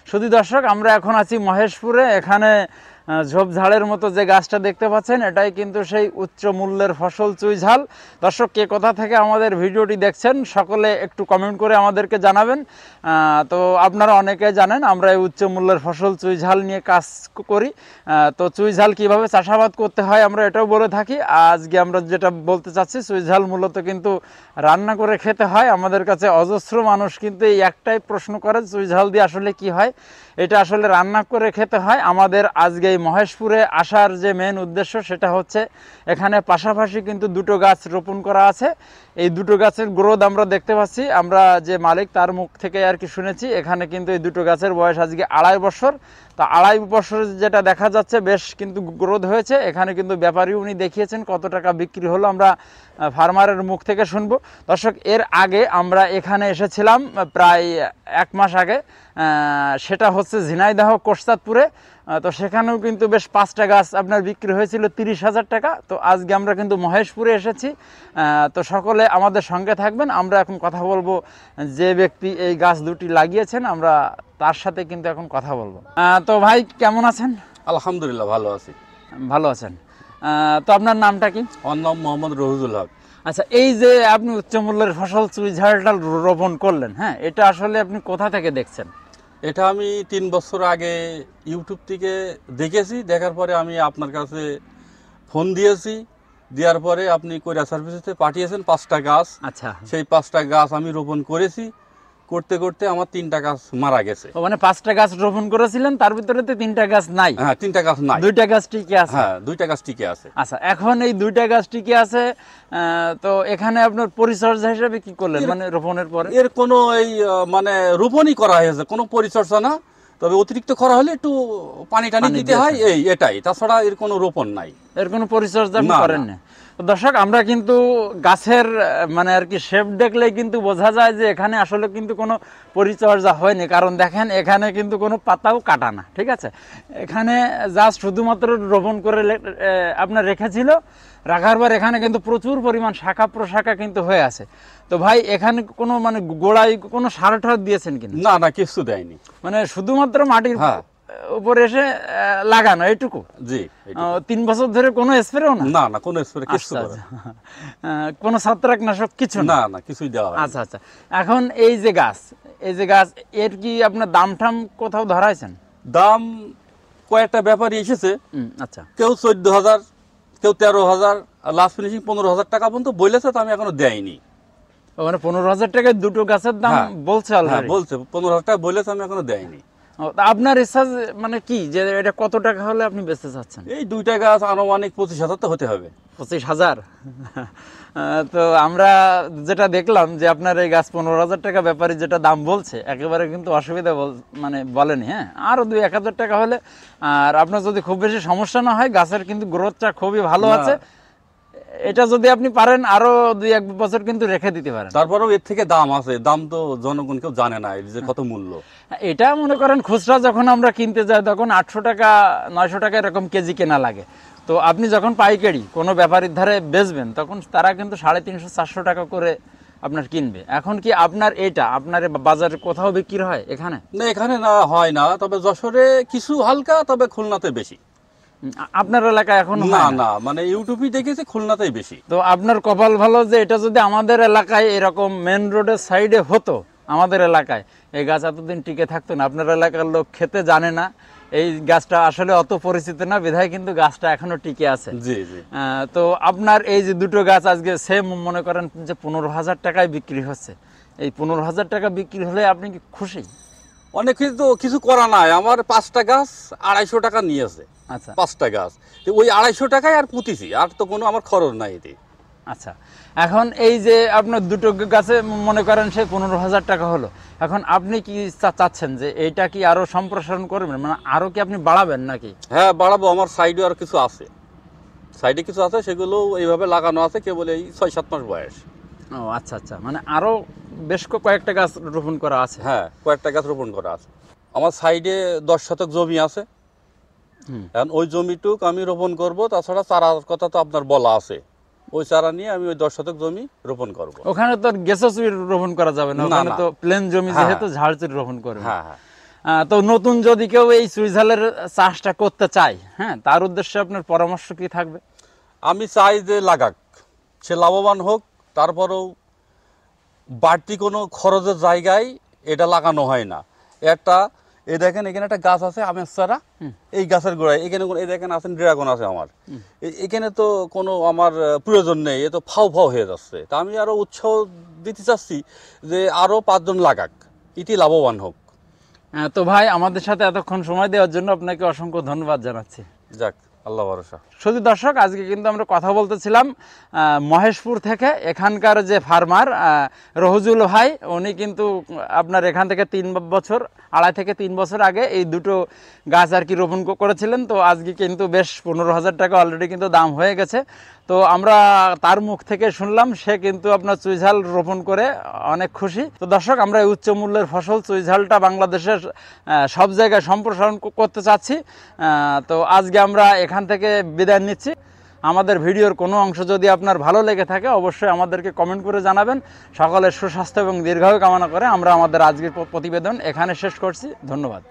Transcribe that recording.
শুধু দর্শক, আমরা এখন আছি মহেশপুরে। এখানে ঝোপঝাড়ের মতো যে গাছটা দেখতে পাচ্ছেন, এটাই কিন্তু সেই উচ্চ মূল্যের ফসল চুইঝাল। দর্শক, কে কোথা থেকে আমাদের ভিডিওটি দেখছেন সকলে একটু কমেন্ট করে আমাদেরকে জানাবেন। তো আপনারা অনেকে জানেন আমরা এই উচ্চ মূল্যের ফসল চুইঝাল নিয়ে কাজ করি। তো চুইঝাল কিভাবে চাষাবাদ করতে হয় আমরা এটাও বলে থাকি। আজকে আমরা যেটা বলতে চাচ্ছি, চুইঝাল মূলত কিন্তু রান্না করে খেতে হয়। আমাদের কাছে অজস্র মানুষ কিন্তু এই একটাই প্রশ্ন করে, চুইঝাল দিয়ে আসলে কি হয়। এটা আসলে রান্না করে খেতে হয়। আমাদের আজকে এই মহেশপুরে আসার যে মেন উদ্দেশ্য সেটা হচ্ছে, এখানে পাশাপাশি কিন্তু দুটো গাছ রোপণ করা আছে। এই দুটো গাছের গ্রোথ আমরা দেখতে পাচ্ছি। আমরা যে মালিক তার মুখ থেকে আর কি শুনেছি, এখানে কিন্তু এই দুটো গাছের বয়স আজকে 2.5 বছর। তো 2.5 বছর যেটা দেখা যাচ্ছে বেশ কিন্তু গ্রোথ হয়েছে। এখানে কিন্তু ব্যাপারী উনি দেখিয়েছেন কত টাকা বিক্রি হলো, আমরা ফার্মারের মুখ থেকে শুনবো। দর্শক, এর আগে আমরা এখানে এসেছিলাম প্রায় 1 মাস আগে, সেটা হচ্ছে ঝিনাইদহ কোটচাঁদপুরে। তো সেখানেও কিন্তু বেশ 5টা গাছ আপনার বিক্রি হয়েছিল 30,000 টাকা। তো আজকে আমরা কিন্তু মহেশপুরে এসেছি। তো সকলে আমাদের সঙ্গে থাকবেন। আমরা এখন কথা বলবো যে ব্যক্তি এই গাছ দুটি লাগিয়েছেন, আমরা তার সাথে কিন্তু এখন কথা বলবো। তো ভাই কেমন আছেন? আলহামদুলিল্লাহ, ভালো আছি। ভালো আছেন। তো আপনার নামটা কি? আমার নাম মোহাম্মদ রহিজুল হক। আচ্ছা, এই যে আপনি উচ্চ মূল্যের ফসল চুইঝালটা রোপণ করলেন, হ্যাঁ, এটা আসলে আপনি কোথা থেকে দেখছেন? এটা আমি 3 বছর আগে ইউটিউব থেকে দেখেছি। দেখার পরে আমি আপনার কাছে ফোন দিয়েছি। দেওয়ার পরে আপনি কোরিয়া সার্ভিসে পাঠিয়েছেন 5টা গাছ। আচ্ছা, সেই 5টা গাছ আমি রোপণ করেছি। করতে করতে আমার 3টা গাছ মারা গেছে। মানে 5টা গাছ রোপণ করেছিলেন, তার ভিতরে 3টা গাছ নাই? হ্যাঁ, 3টা গাছ নাই। 2টা গাছ টিকে আছে? হ্যাঁ, 2টা গাছ টিকে আছে। আচ্ছা, এখন এই 2টা গাছ টিকে আছে। তো এখানে আপনার পরিচর্যা হিসেবে কি করলেন, মানে রোপণের পরে? এর কোনো এই মানে রোপণই করা হয়েছে, কোনো পরিচর্যা না। তবে অতিরিক্ত করা হলে একটু পানি টানি দিতে হয়, এটাই। তাছাড়া এর কোনো রোপণ নাই, এর কোনো পরিচর্যা না, করেন না। দর্শক, আমরা কিন্তু গাছের মানে আর কি শেপ দেখলে কিন্তু বোঝা যায় যে এখানে আসলে কিন্তু কোনো পরিচর্যা হয়নি। কারণ দেখেন, এখানে কিন্তু কোনো পাতাও কাটা না, ঠিক আছে। এখানে জাস্ট শুধুমাত্র রোপণ করে আপনার রেখেছিল। রাখার পর এখানে কিন্তু প্রচুর পরিমাণ শাখা প্রশাখা কিন্তু হয়ে আছে। তো ভাই, এখানে কোনো মানে গোড়ায় কোনো সার টার দিয়েছেন কিনা? না না, কিছু দেয়নি। মানে শুধুমাত্র মাটির উপরে এসে লাগানো, এইটুকু? জি। 3 বছর ধরে কোনো স্প্রেও না? না না, কোনো স্প্রে কিছু করে না। কোনো ছত্রাকনাশক কিছু না না, কিছুই দেওয়া হয় না। আচ্ছা আচ্ছা। এখন এই যে গাছ এর কি আপনার দাম টাম কোথাও ধরাইছেন? দাম কয়েকটা ব্যাপারী এসেছে। আচ্ছা, কেউ 14,000, কেউ 13,000, লাস্ট ফিনিশিং 15,000 টাকা পর্যন্ত বলেছে। তো আমি এখনো দেয়নি। মানে 15,000 টাকায় দুটো গাছের দাম বলছে? হ্যাঁ, বলছে 15,000 টাকা বলেছে, আমি এখনো দেয়নি। আপনার ইচ্ছা মানে কি, যে এটা কত টাকা হলে আপনি বেচতে চাচ্ছেন? এই 2টা গাছ আনুমানিক 25,000 তো হতে হবে। 25,000? তো আমরা যেটা দেখলাম যে আপনার এই গাছ 15,000 টাকা ব্যাপারী যেটা দাম বলছে, একেবারে কিন্তু অসুবিধা মানে বলেনি। হ্যাঁ, আরো 2-1,000 টাকা হলে, আর আপনার যদি খুব বেশি সমস্যা না হয়, গাছের কিন্তু গ্রোথটা খুবই ভালো আছে। এটা যদি আপনি পারেন আরো 2-1 বছর কিন্তু রেখে দিতে পারেন। তারপরেও এর থেকে দাম আছে। দাম তো জনগণ কেউ জানে না এর যে কত মূল্য। এটা মনে করেন খুচরা যখন আমরা কিনতে যাই তখন 800 টাকা 900 টাকা এরকম কেজি কেনা লাগে। তো আপনি যখন পাইকারি কোনো ব্যাপারীর ধারে বেচবেন, তখন তারা কিন্তু 350-400 টাকা করে আপনার কিনবে। এখন কি আপনার এটা আপনার বাজারে কোথাও বিক্রি হয়? এখানে না, এখানে না হয় না। তবে যশোরে কিছু হালকা, তবে খুলনাতে বেশি। আপনার এলাকায় এখন না না, মানে ইউটিউবে দেখেছি খুলনাতেই বেশি। তো আপনার কপাল ভালো যে এটা যদি আমাদের এলাকায় এরকম মেন রোডের সাইডে হতো, আমাদের এলাকায় এই গাছ এতদিন টিকে থাকতো না। আপনার এলাকার লোক খেতে জানে না, এই গাছটা আসলে অত পরিচিত না, বিধায় কিন্তু গাছটা এখনো টিকে আছে। জি জি। তো আপনার এই যে দুটো গাছ আজকে সেম মনে করেন যে 15,000 টাকায় বিক্রি হচ্ছে, এই 15,000 টাকা বিক্রি হলে আপনি কি খুশি? অনেক কিছু করা নাই। আমার 5টা গাছ 250 টাকা নিয়েছে। আচ্ছা, 5টা গাছ ওই 250 টাকায় আর পুঁতিছি, আর তো কোনো আমার খরচ নাই এতে। আচ্ছা, এখন এই যে আপনার দুটো গাছে মনে করেন সেই 15,000 টাকা হলো, এখন আপনি কি চাচ্ছেন যে এইটা কি আরো সম্প্রসারণ করবেন, মানে আরো কি আপনি বাড়াবেন নাকি? হ্যাঁ, বাড়াবো। আমার সাইডে আর কিছু আছে, সেগুলো এইভাবে লাগানো আছে, কেবল এই 6-7 মাস বয়স। ও আচ্ছা আচ্ছা, মানে আরো বেশ কয়েকটা গাছ রোপণ করা আছে? হ্যাঁ, কয়েকটা গাছ রোপণ করা আছে। আমার সাইডে 10 শতক জমি আছে। এখন ওই জমিটুক আমি রোপণ করব। তাছাড়া চারার কথা তো আপনার বলা আছে, ওই চারা নিয়ে আমি ওই 10 শতক জমি রোপণ করব। ওখানে তো গেছো চুরি রোপণ করা যাবে না, ওখানে তো প্লেন জমি, যেহেতু ঝাড় চুরি রোপণ করবে। হ্যাঁ হ্যাঁ। তো নতুন যদি কেউ এই চুইঝালের চাষটা করতে চায়, হ্যাঁ, তার উদ্দেশ্যে আপনার পরামর্শ কি থাকবে? আমি চাই যে লাগাক, সে লাভবান হোক। তারপরেও বাড়তি কোনো খরচের জায়গায় এটা লাগানো হয় না। একটা এই দেখেন এখানে একটা গাছ আছে আমের চারা, এই গাছের গোড়ায় এখানে এই দেখেন আছেন ড্রাগন আছে আমার, এখানে তো কোনো আমার প্রয়োজন নেই, এ তো ফাও ফাও হয়ে যাচ্ছে। তা আমি আরো উৎসাহ দিতে চাচ্ছি যে আরো 5 জন লাগাক, ইতি লাভবান হোক। তো ভাই, আমাদের সাথে এতক্ষণ সময় দেওয়ার জন্য আপনাকে অসংখ্য ধন্যবাদ জানাচ্ছি। যাক, আল্লাহ ভরসা। শুধু দর্শক, আজকে কিন্তু আমরা কথা বলতেছিলাম মহেশপুর থেকে। এখানকার যে ফার্মার রহুজুল ভাই, উনি কিন্তু আপনার এখান থেকে 2.5 থেকে 3 বছর আগে এই দুটো গাছ আর কি রোপণ করেছিলেন। তো আজকে কিন্তু বেশ 15,000 টাকা অলরেডি কিন্তু দাম হয়ে গেছে। তো আমরা তার মুখ থেকে শুনলাম সে কিন্তু আপনার চুইঝাল রোপণ করে অনেক খুশি। তো দর্শক, আমরা এই উচ্চ মূল্যের ফসল চুইঝালটা বাংলাদেশের সব জায়গায় সম্প্রসারণ করতে চাচ্ছি। তো আজকে আমরা এখান থেকে বিদায় নিচ্ছি। আমাদের ভিডিওর কোনো অংশ যদি আপনার ভালো লেগে থাকে অবশ্যই আমাদেরকে কমেন্ট করে জানাবেন। সকলের সুস্বাস্থ্য এবং দীর্ঘায়ু কামনা করে আমরা আমাদের আজকের প্রতিবেদন এখানে শেষ করছি। ধন্যবাদ।